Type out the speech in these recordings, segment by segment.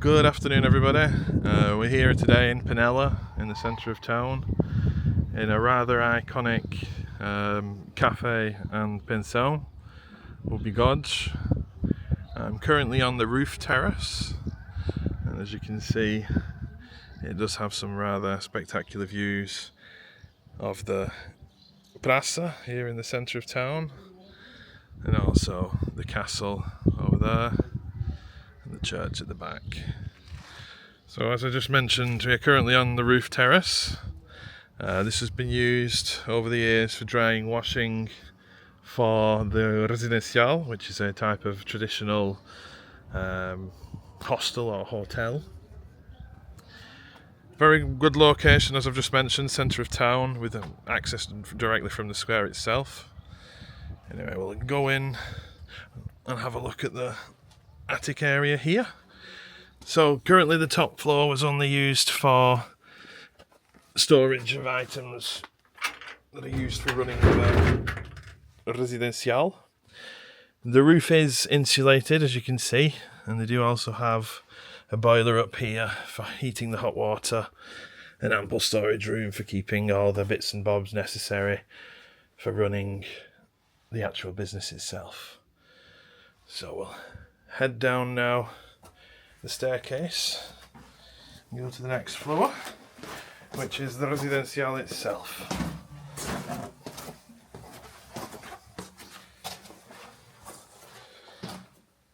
Good afternoon, everybody. We're here today in Penela, in the centre of town, in a rather iconic café and pension, Godge. I'm currently on the roof terrace, and as you can see, it does have some rather spectacular views of the praça here in the centre of town, and also the castle over there, and the church at the back. So as I just mentioned, we are currently on the roof terrace. This has been used over the years for drying, washing for the residencial, which is a type of traditional hostel or hotel. Very good location, as I've just mentioned, centre of town with access directly from the square itself. Anyway, we'll go in and have a look at the attic area here. So currently the top floor was only used for storage of items that are used for running the residencial. The roof is insulated, as you can see, and they do also have a boiler up here for heating the hot water, and ample storage room for keeping all the bits and bobs necessary for running the actual business itself. So we'll head down now the staircase and go to the next floor, which is the residencial itself.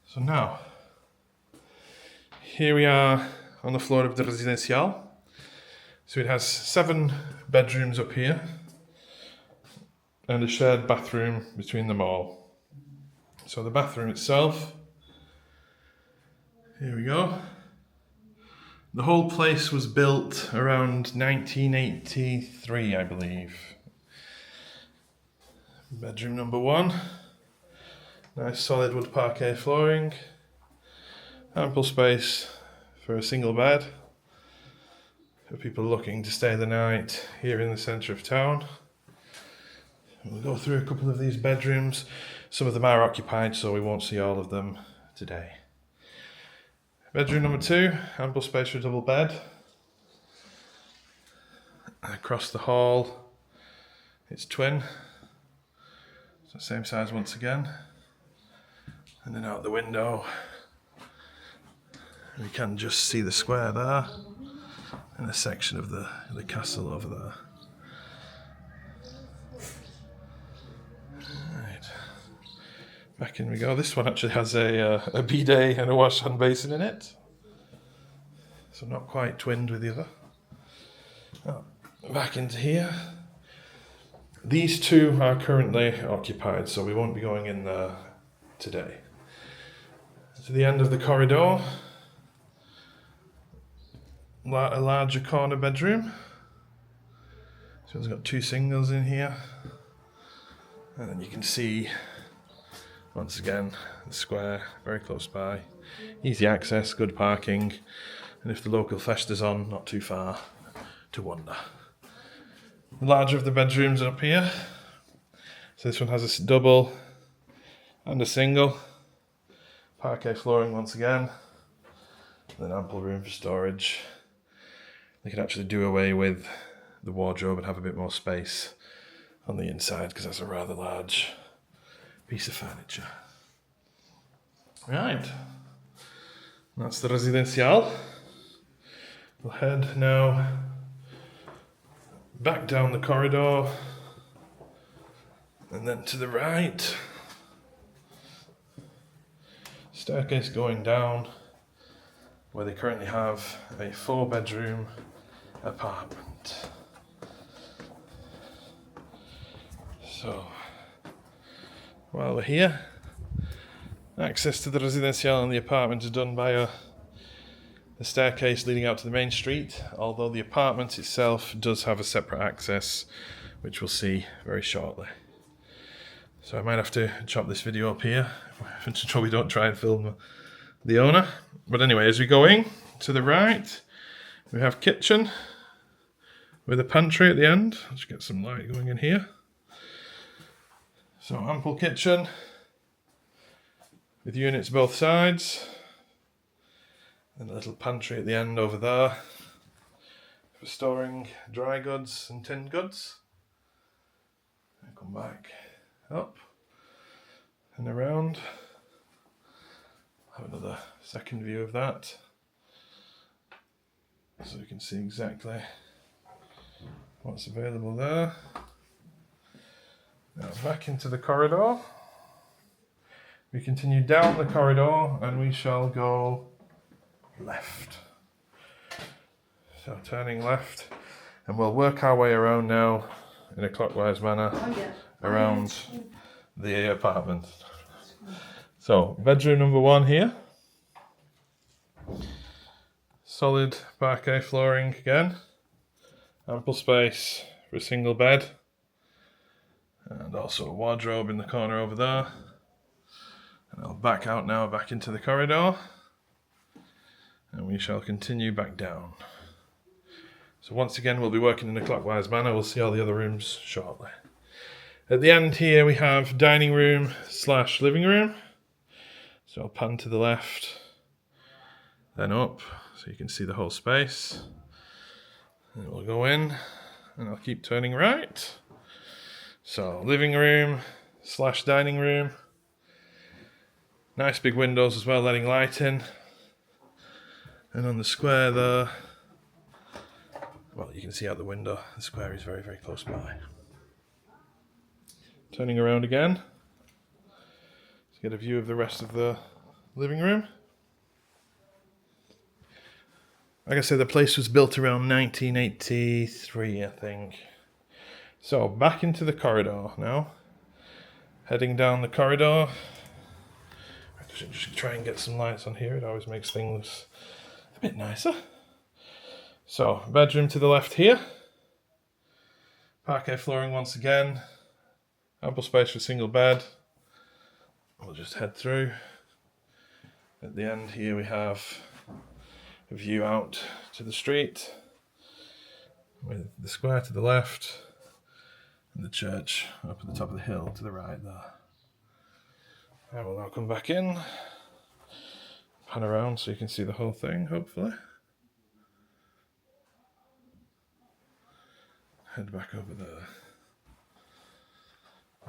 So now, here we are on the floor of the residencial. So it has 7 bedrooms up here and a shared bathroom between them all. So the bathroom itself, here we go. The whole place was built around 1983, I believe. Bedroom number 1. Nice solid wood parquet flooring. Ample space for a single bed for people looking to stay the night here in the centre of town. We'll go through a couple of these bedrooms. Some of them are occupied, so we won't see all of them today. Bedroom number 2, ample space for a double bed. Across the hall, it's twin, so same size once again. And then out the window, we can just see the square there, and a section of the castle over there. Right, back in we go. This one actually has a bidet and a wash hand basin in it, so not quite twinned with the other. Oh, back into here. These 2 are currently occupied, so we won't be going in there today. To the end of the corridor, a larger corner bedroom. So it's got 2 singles in here, and then you can see once again the square very close by, easy access, good parking, and if the local festa's on, not too far to wander. The larger of the bedrooms are up here. So this one has a double and a single. Parquet flooring once again. And then ample room for storage. They could actually do away with the wardrobe and have a bit more space on the inside, because that's a rather large piece of furniture. Right. That's the residencial. We'll head now back down the corridor and then to the right. Staircase going down where they currently have a 4-bedroom apartment. So while we're here, access to the residencial and the apartment is done by the staircase leading out to the main street, although the apartment itself does have a separate access, which we'll see very shortly. So I might have to chop this video up here to ensure we don't try and film the owner. But anyway, as we go in to the right, we have kitchen with a pantry at the end. Let's get some light going in here. So ample kitchen with units both sides. And a little pantry at the end over there for storing dry goods and tinned goods. And come back up and around. Have another second view of that, so you can see exactly what's available there. Now back into the corridor. We continue down the corridor and we shall go left. So turning left, and we'll work our way around now in a clockwise manner around the apartment. So bedroom number 1 here. Solid parquet flooring again. Ample space for a single bed. And also a wardrobe in the corner over there. And I'll back out now, back into the corridor. And we shall continue back down. So once again, we'll be working in a clockwise manner. We'll see all the other rooms shortly. At the end here, we have dining room / living room. So I'll pan to the left, then up, so you can see the whole space. And we'll go in, and I'll keep turning right. So living room / dining room. Nice big windows as well, letting light in. And on the square there, well, you can see out the window, the square is very, very close by. Turning around again to get a view of the rest of the living room. Like I said, the place was built around 1983, I think. So back into the corridor now. Heading down the corridor. I should just try and get some lights on here. It always makes things a bit nicer. So, bedroom to the left here. Parquet flooring once again. Ample space for a single bed. We'll just head through. At the end here we have a view out to the street with the square to the left and the church up at the top of the hill to the right there. I will now come back in, pan around so you can see the whole thing, hopefully. Head back over there.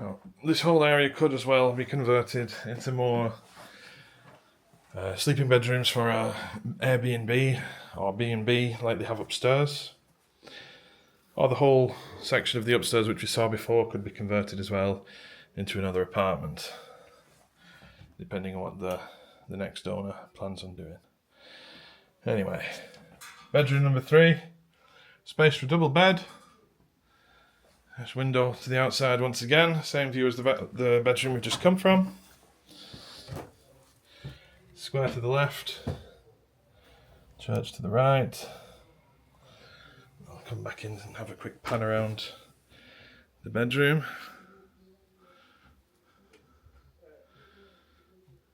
Now, this whole area could as well be converted into more sleeping bedrooms for Airbnb or B&B like they have upstairs. Or the whole section of the upstairs which we saw before could be converted as well into another apartment, depending on what the next owner plans on doing. Anyway, bedroom number 3, space for a double bed. There's window to the outside once again, same view as the bedroom we've just come from. Square to the left, church to the right. I'll come back in and have a quick pan around the bedroom.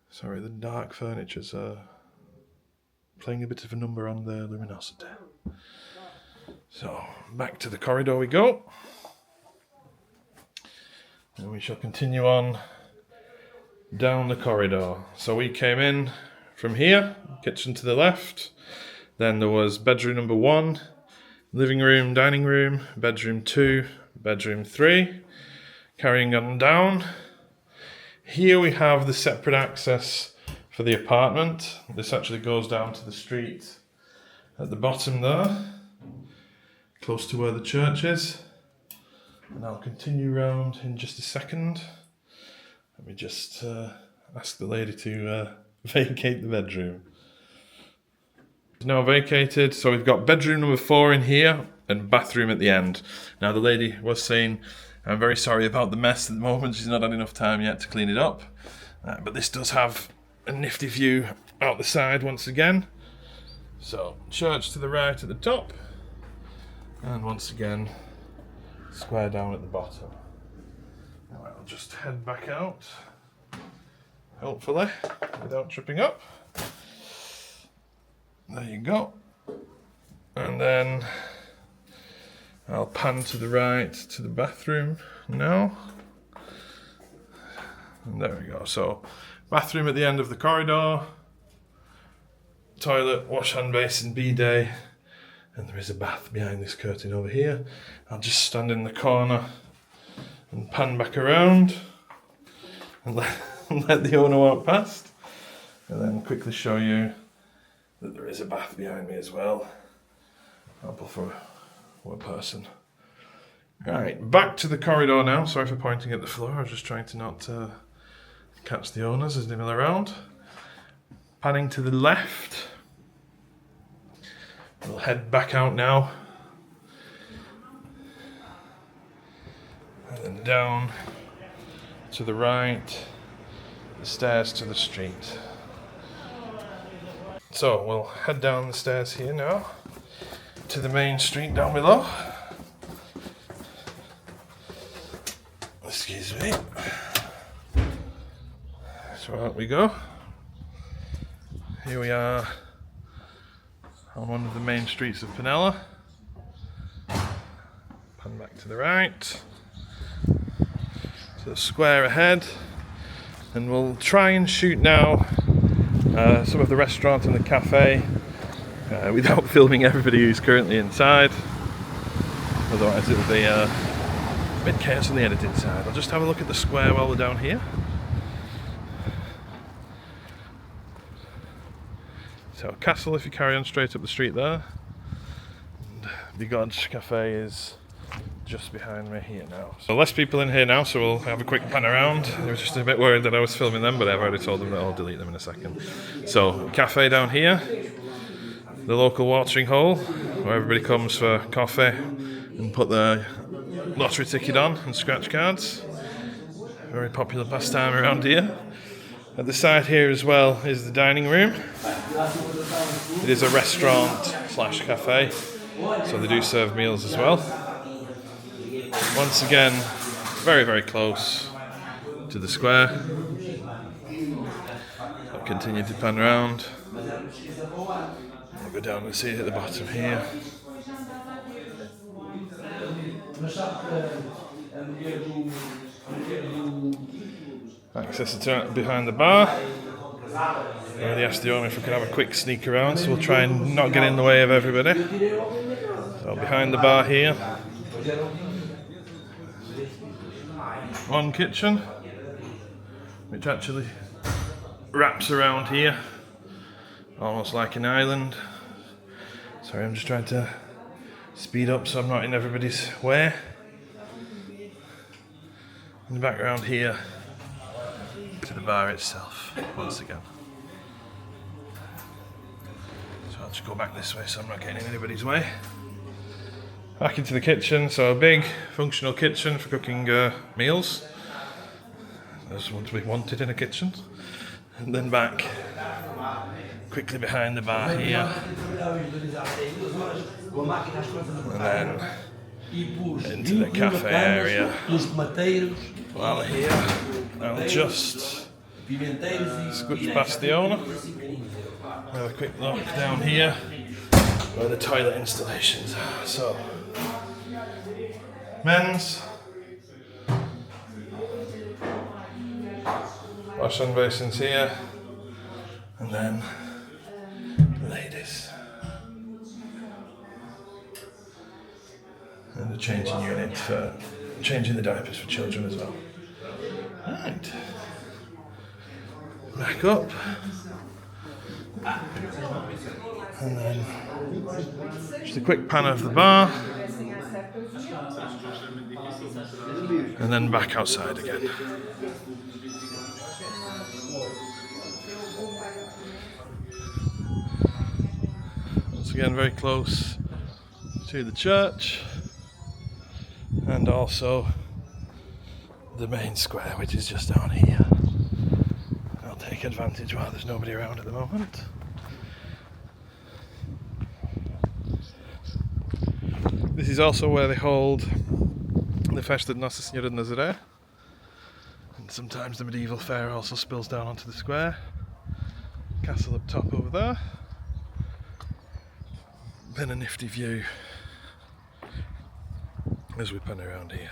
Sorry, the dark furniture's playing a bit of a number on the luminosity. So, back to the corridor we go. And we shall continue on down the corridor. So we came in from here, kitchen to the left. Then there was bedroom number 1, living room, dining room, bedroom 2, bedroom 3. Carrying on down. Here we have the separate access for the apartment. This actually goes down to the street at the bottom there, close to where the church is. And I'll continue round in just a second. Let me just ask the lady to vacate the bedroom. It's now vacated, so we've got bedroom number 4 in here and bathroom at the end. Now the lady was saying, I'm very sorry about the mess at the moment, she's not had enough time yet to clean it up. But this does have a nifty view out the side once again. So, church to the right at the top. And once again, square down at the bottom. Now I'll just head back out, hopefully, without tripping up. There you go. And then I'll pan to the right to the bathroom now. And there we go. So, bathroom at the end of the corridor. toilet, wash hand basin, bidet, and there is a bath behind this curtain over here. I'll just stand in the corner and pan back around and let the owner walk past, and then quickly show you that there is a bath behind me as well, ample for one person. Right, back to the corridor now. Sorry for pointing at the floor, I was just trying to not catch the owners as they mill around. Panning to the left, we'll head back out now, and then down to the right, the stairs to the street. So we'll head down the stairs here now to the main street down below. Excuse me. So out we go. Here we are on one of the main streets of Penela. Pan back to the right, to the square ahead, and we'll try and shoot now some of the restaurant and the cafe without filming everybody who's currently inside. Otherwise it'll be a bit chaos on the editing side. I'll just have a look at the square while we're down here. So Castle, if you carry on straight up the street there, and the God's Cafe is just behind me here now. So less people in here now, so we'll have a quick pan around. They were just a bit worried that I was filming them, but I've already told them that I'll delete them in a second. So cafe down here, the local watering hole where everybody comes for coffee and put their lottery ticket on and scratch cards. Very popular pastime around here. At the side here as well is the dining room. It is a restaurant slash cafe, so they do serve meals as well. Once again, very, very close to the square. I'll continue to pan around. I'll go down and see it at the bottom here. Access to behind the bar. I already asked the owner if we could have a quick sneak around, so we'll try and not get in the way of everybody. So behind the bar here, one kitchen, which actually wraps around here, almost like an island. Sorry, I'm just trying to speed up so I'm not in everybody's way. In the background here, to the bar itself, once again. So I'll just go back this way so I'm not getting in anybody's way. Back into the kitchen, so a big functional kitchen for cooking meals. That's what we wanted in a kitchen. And then back, quickly behind the bar here. And then into the cafe area. While here, I'll just scooch past the owner. Have a quick look down here where the toilet installations are. So, men's, wash hand basins here, and then ladies. And the changing unit for changing the diapers for children as well. Right. Back up. And then just a quick pan of the bar. And then back outside again. Once again, very close to the church. And also the main square, which is just down here. I'll take advantage while there's nobody around at the moment. This is also where they hold the Festa de Nossa Senhora de Nazaré, and sometimes the medieval fair also spills down onto the square. Castle up top over there. Been a nifty view as we pan around here.